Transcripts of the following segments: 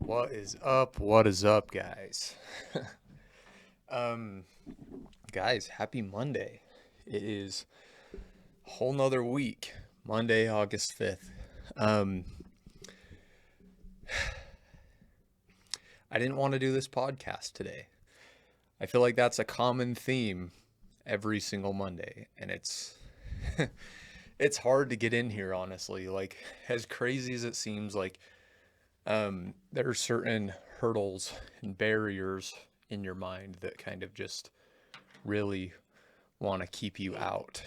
What is up? What is up, guys? um, guys, happy Monday. It is a whole nother week. Monday, August 5th. Um, I didn't want to do this podcast today. I feel like that's a common theme every single Monday, and it's hard to get in here, honestly. Like, as crazy as it seems, like there are certain hurdles and barriers in your mind that kind of just really want to keep you out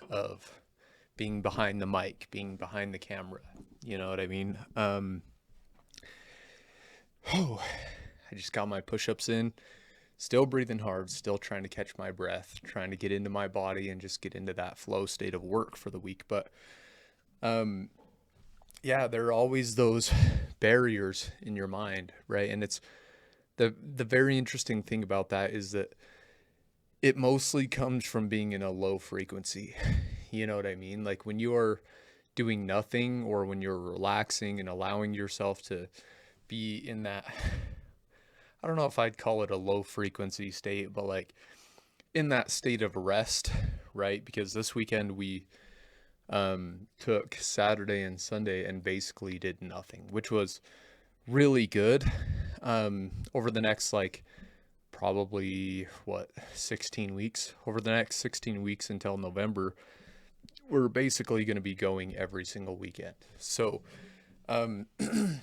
of being behind the mic, being behind the camera. You know what I mean? Oh, I just got my push ups in, still breathing hard, still trying to catch my breath, trying to get into my body and just get into that flow state of work for the week. But um, yeah, there are always those barriers in your mind, right? And it's the very interesting thing about that is that it mostly comes from being in a low frequency. You know what I mean? Like when you are doing nothing or when you're relaxing and allowing yourself to be in that, I don't know if I'd call it a low frequency state, but like in that state of rest, right? Because this weekend we took Saturday and Sunday and basically did nothing, which was really good. Over the next like probably what 16 weeks, over the next 16 weeks until November, we're basically going to be going every single weekend. So um, it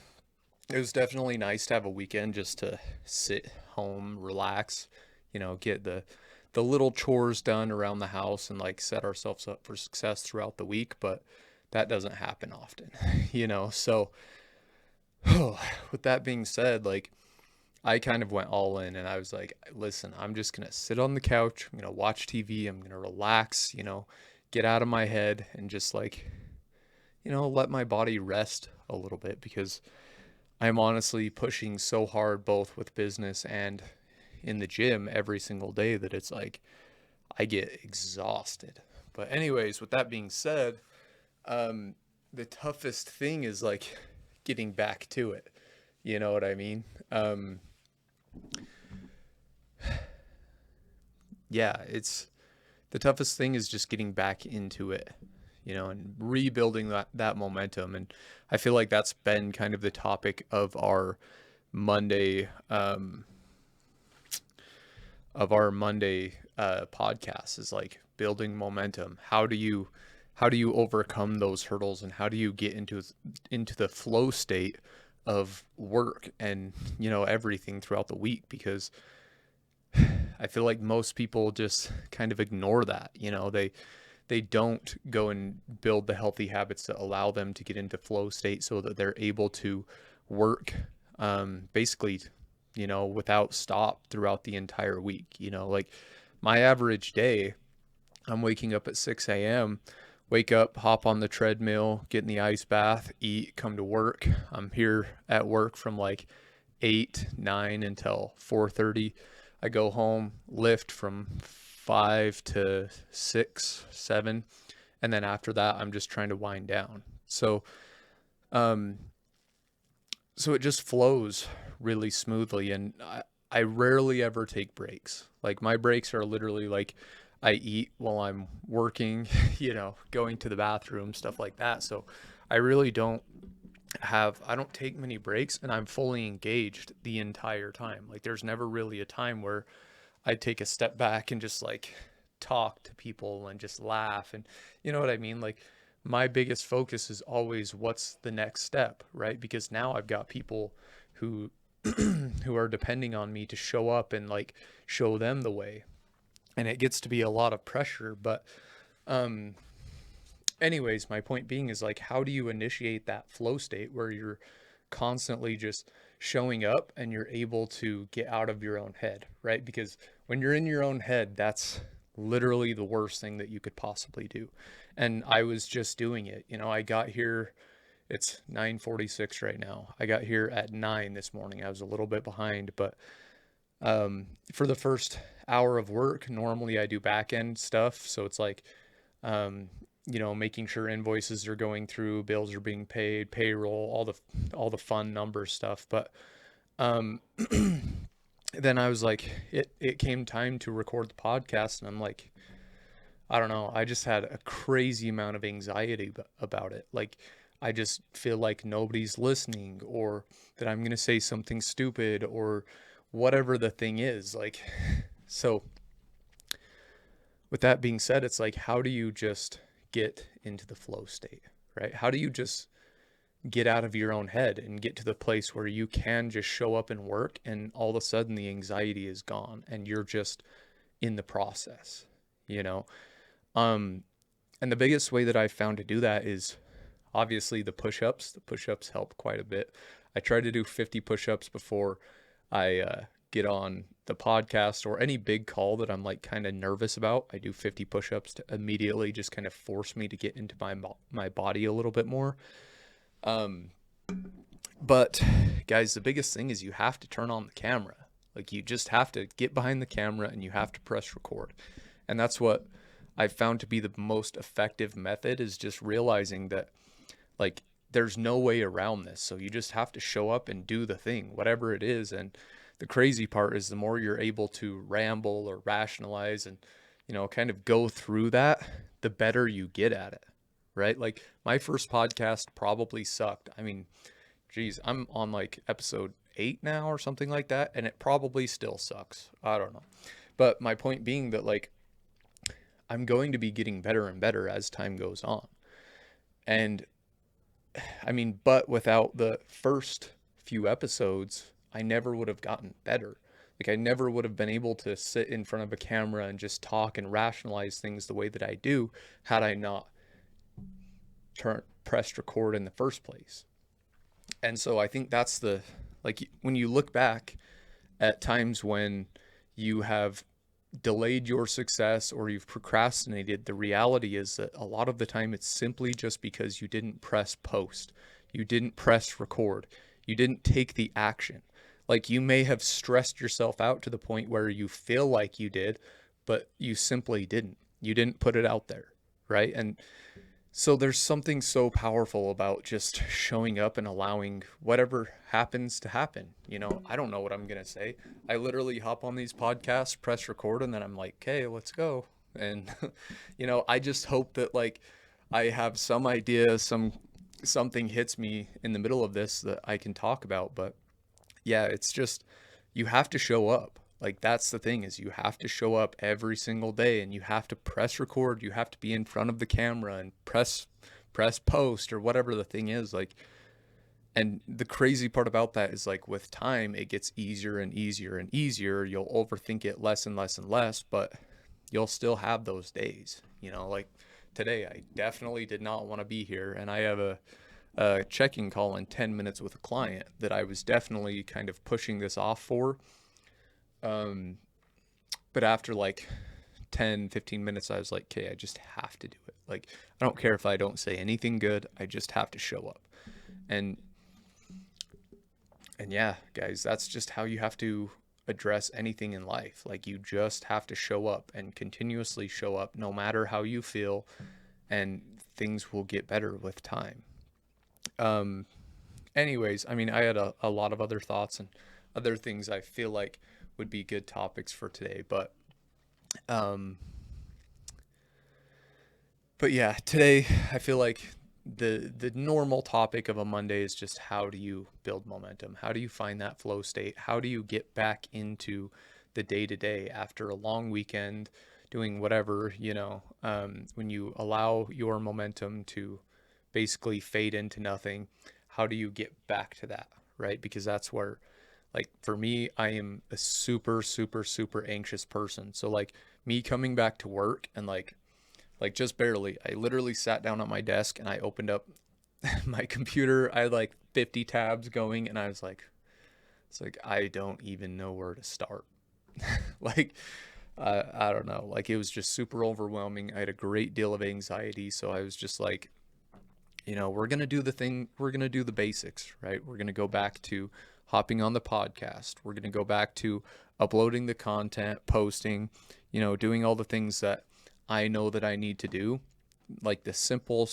was definitely nice to have a weekend just to sit home, relax, get the little chores done around the house and like set ourselves up for success throughout the week. But that doesn't happen often, So with that being said, like I kind of went all in and I was like, listen, I'm just going to sit on the couch. I'm going to watch TV. I'm going to relax, get out of my head and just like, let my body rest a little bit because I'm honestly pushing so hard both with business and in the gym every single day that it's like I get exhausted. But anyways, with that being said, the toughest thing is like getting back to it. You know what I mean? Yeah, it's the toughest thing is just getting back into it, and rebuilding that momentum. And I feel like that's been kind of the topic of our Monday podcast is like building momentum. How do you overcome those hurdles and how do you get into the flow state of work and everything throughout the week? Because I feel like most people just kind of ignore that. They don't go and build the healthy habits that allow them to get into flow state so that they're able to work basically, without stop throughout the entire week. Like my average day, I'm waking up at 6 a.m., wake up, hop on the treadmill, get in the ice bath, eat, come to work. I'm here at work from like 8, 9 until 4:30. I go home, lift from 5 to 6, 7, and then after that, I'm just trying to wind down. Um, so it just flows really smoothly, and I rarely ever take breaks. Like my breaks are literally like I eat while I'm working, going to the bathroom, stuff like that. So I really I don't take many breaks and I'm fully engaged the entire time. Like there's never really a time where I take a step back and just like talk to people and just laugh and you know what I mean? Like my biggest focus is always what's the next step, right? Because now I've got people who who are depending on me to show up and like show them the way. And it gets to be a lot of pressure, but um anyways, my point being is like, how do you initiate that flow state where you're constantly just showing up and you're able to get out of your own head, right? Because when you're in your own head, that's literally the worst thing that you could possibly do. And I was just doing it. I got here, it's 9:46 right now. I got here at 9 this morning. I was a little bit behind, but for the first hour of work, normally I do back end stuff. So it's like, um, making sure invoices are going through, bills are being paid, payroll, all the fun number stuff. But Um, then I was like, it came time to record the podcast, and I'm like, I don't know, I just had a crazy amount of anxiety about it. Like, I just feel like nobody's listening, or that I'm gonna say something stupid, or whatever the thing is. Like, so with that being said, it's like, how do you just get into the flow state, right? How do you just get out of your own head and get to the place where you can just show up and work, and all of a sudden the anxiety is gone and you're just in the process, you know? Um, and the biggest way that I've found to do that is obviously the push-ups. The push-ups help quite a bit. I try to do 50 push-ups before I get on the podcast or any big call that I'm like kind of nervous about. I do 50 push-ups to immediately just kind of force me to get into my body a little bit more. Um, but guys, the biggest thing is you have to turn on the camera. Like, you just have to get behind the camera and you have to press record. And that's what I've found to be the most effective method, is just realizing that, like, there's no way around this. So you just have to show up and do the thing, whatever it is. And the crazy part is, the more you're able to ramble or rationalize and, kind of go through that, the better you get at it, right? Like, my first podcast probably sucked. I mean, geez, I'm on like episode 8 now or something like that, and it probably still sucks. I don't know. But my point being that, like, I'm going to be getting better and better as time goes on. And I mean, but without the first few episodes, I never would have gotten better. Like, I never would have been able to sit in front of a camera and just talk and rationalize things the way that I do had I not pressed record in the first place. And so I think that's like, when you look back at times when you have delayed your success or you've procrastinated, the reality is that a lot of the time it's simply just because you didn't press post, you didn't press record, you didn't take the action. Like, you may have stressed yourself out to the point where you feel like you did, but you simply didn't. You didn't put it out there, right? And so there's something so powerful about just showing up and allowing whatever happens to happen. I don't know what I'm going to say. I literally hop on these podcasts, press record, and then I'm like, okay, let's go. And, I just hope that, like, I have some idea, something hits me in the middle of this that I can talk about. But yeah, it's just, you have to show up. Like, that's the thing, is you have to show up every single day, and you have to press record. You have to be in front of the camera and press post or whatever the thing is. Like, and the crazy part about that is, like, with time, it gets easier and easier and easier. You'll overthink it less and less and less, but you'll still have those days, like today, I definitely did not want to be here. And I have a check-in call in 10 minutes with a client that I was definitely kind of pushing this off for. But after like 10, 15 minutes, I was like, okay, I just have to do it. Like, I don't care if I don't say anything good. I just have to show up. And yeah, guys, that's just how you have to address anything in life. Like, you just have to show up and continuously show up no matter how you feel, and things will get better with time. Anyways, I mean, I had a lot of other thoughts and other things I feel like would be good topics for today, but yeah, today I feel like the normal topic of a Monday is just, how do you build momentum? How do you find that flow state? How do you get back into the day to day after a long weekend doing whatever, when you allow your momentum to basically fade into nothing? How do you get back to that, right? Because that's where, like, for me, I am a super, super, super anxious person. So, like, me coming back to work and like just barely, I literally sat down at my desk and I opened up my computer. I had like 50 tabs going, and I was like, it's like, I don't even know where to start. Like, I don't know. Like, it was just super overwhelming. I had a great deal of anxiety. So I was just like, we're going to do the thing. We're going to do the basics, right? We're going to go back to hopping on the podcast. We're going to go back to uploading the content, posting, doing all the things that I know that I need to do, like the simple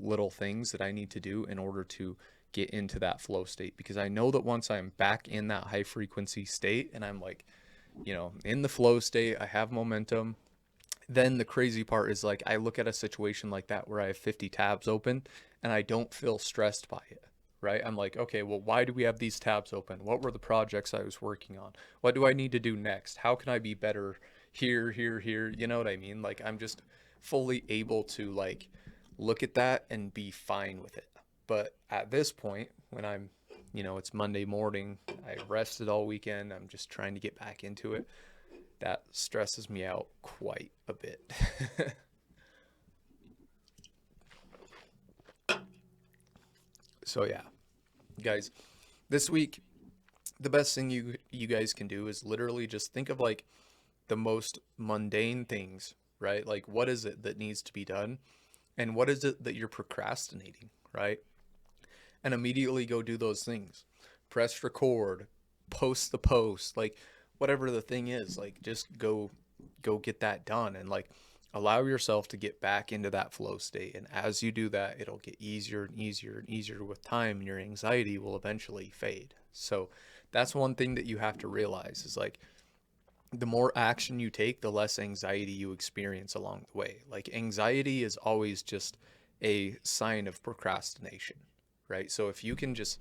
little things that I need to do in order to get into that flow state, because I know that once I'm back in that high frequency state and I'm like, in the flow state, I have momentum. Then the crazy part is like I look at a situation like that where I have 50 tabs open and I don't feel stressed by it, right? I'm like, okay, well, why do we have these tabs open? What were the projects I was working on? What do I need to do next? How can I be better here, here, here? You know what I mean? Like I'm just fully able to like look at that and be fine with it. But at this point, when I'm, it's Monday morning, I rested all weekend, I'm just trying to get back into it. That stresses me out quite a bit. So yeah, guys, this week the best thing you guys can do is literally just think of like the most mundane things, right? Like what is it that needs to be done and what is it that you're procrastinating, right? And immediately go do those things. Press record, post the post, like whatever the thing is, like just go get that done and like allow yourself to get back into that flow state. And as you do that, it'll get easier and easier and easier with time, and your anxiety will eventually fade. So that's one thing that you have to realize is like the more action you take, the less anxiety you experience along the way. Like anxiety is always just a sign of procrastination, right? So if you can just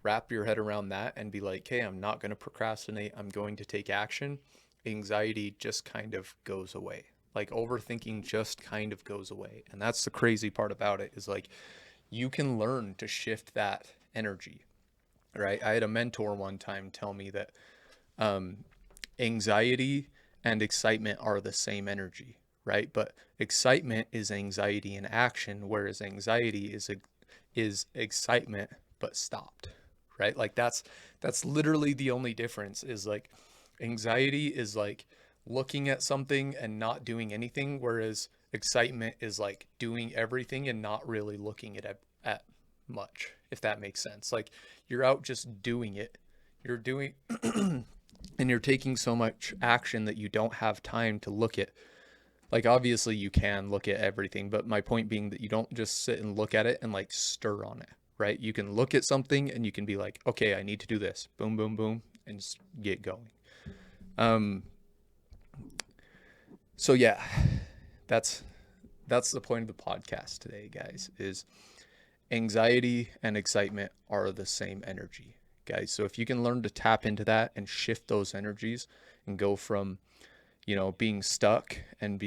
wrap your head around that and be like, hey, I'm not going to procrastinate, I'm going to take action, anxiety just kind of goes away. Like overthinking just kind of goes away. And that's the crazy part about it is like you can learn to shift that energy, right? I had a mentor one time tell me that anxiety and excitement are the same energy, right? But excitement is anxiety in action, whereas anxiety is excitement but stopped, right? Like that's literally the only difference is like anxiety is like looking at something and not doing anything, whereas excitement is like doing everything and not really looking at much, if that makes sense. Like you're out just doing it. You're doing and you're taking so much action that you don't have time to look at. Like obviously you can look at everything, but my point being that you don't just sit and look at it and like stir on it, right? You can look at something and you can be like, okay, I need to do this. Boom, boom, boom, and just get going. So yeah, that's the point of the podcast today, guys, is anxiety and excitement are the same energy, guys. So if you can learn to tap into that and shift those energies and go from, being stuck and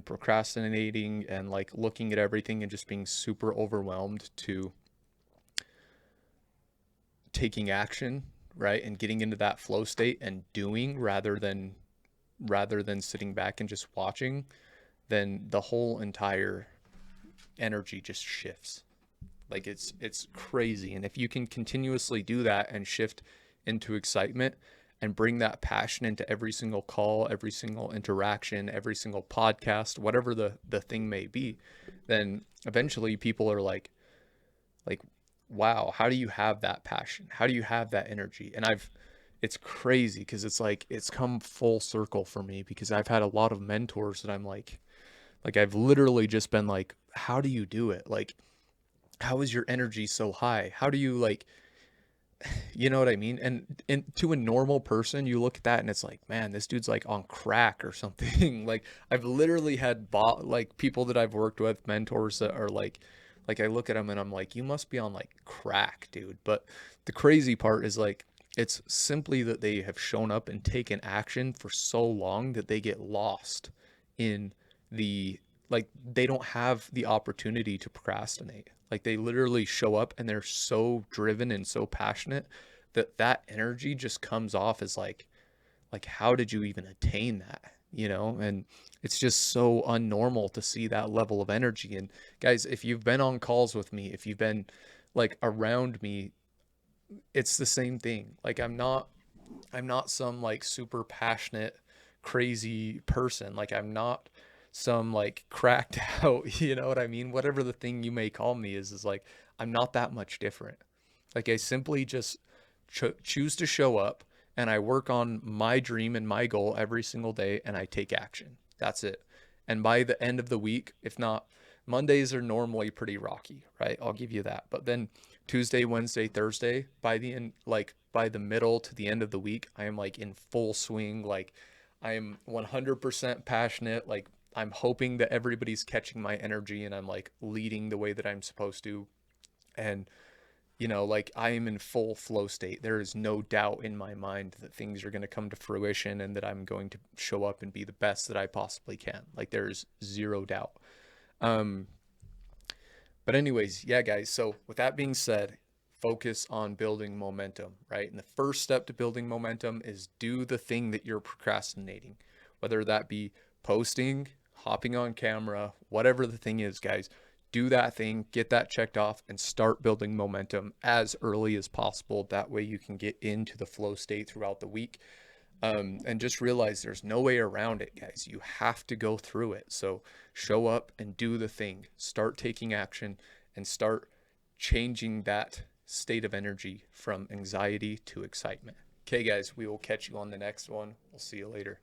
procrastinating and like looking at everything and just being super overwhelmed to taking action, right? And getting into that flow state and doing rather than sitting back and just watching, then the whole entire energy just shifts. Like it's crazy. And if you can continuously do that and shift into excitement and bring that passion into every single call, every single interaction, every single podcast, whatever the thing may be, then eventually people are like, wow, how do you have that passion? How do you have that energy? And it's crazy because it's like, it's come full circle for me because I've had a lot of mentors that I'm like I've literally just been like, how do you do it? Like, how is your energy so high? How do you like, you know what I mean? And to a normal person, you look at that and it's like, man, this dude's like on crack or something. Like I've literally had like people that I've worked with, mentors that are like I look at them and I'm like, you must be on like crack, dude. But the crazy part is like, it's simply that they have shown up and taken action for so long that they get lost in like they don't have the opportunity to procrastinate. Like they literally show up and they're so driven and so passionate that energy just comes off as like how did you even attain that, and it's just so unnormal to see that level of energy. And guys, if you've been on calls with me, if you've been like around me, it's the same thing. Like I'm not some like super passionate crazy person. Like I'm not some like cracked out, you know what I mean? Whatever the thing you may call me is like I'm not that much different. Like I simply just choose to show up and I work on my dream and my goal every single day and I take action. That's it. And by the end of the week, if not, Mondays are normally pretty rocky, right? I'll give you that. But then Tuesday, Wednesday, Thursday, by the end, like by the middle to the end of the week, I am like in full swing. Like I am 100% passionate. Like I'm hoping that everybody's catching my energy and I'm like leading the way that I'm supposed to. And like I am in full flow state. There is no doubt in my mind that things are going to come to fruition and that I'm going to show up and be the best that I possibly can. Like there's zero doubt. Um, but anyways, yeah, guys. So with that being said, focus on building momentum, right? And the first step to building momentum is do the thing that you're procrastinating, whether that be posting, hopping on camera, whatever the thing is, guys. Do that thing, get that checked off, and start building momentum as early as possible. That way you can get into the flow state throughout the week. And just realize there's no way around it, guys. You have to go through it. So show up and do the thing. Start taking action and start changing that state of energy from anxiety to excitement. Okay, guys, we will catch you on the next one. We'll see you later.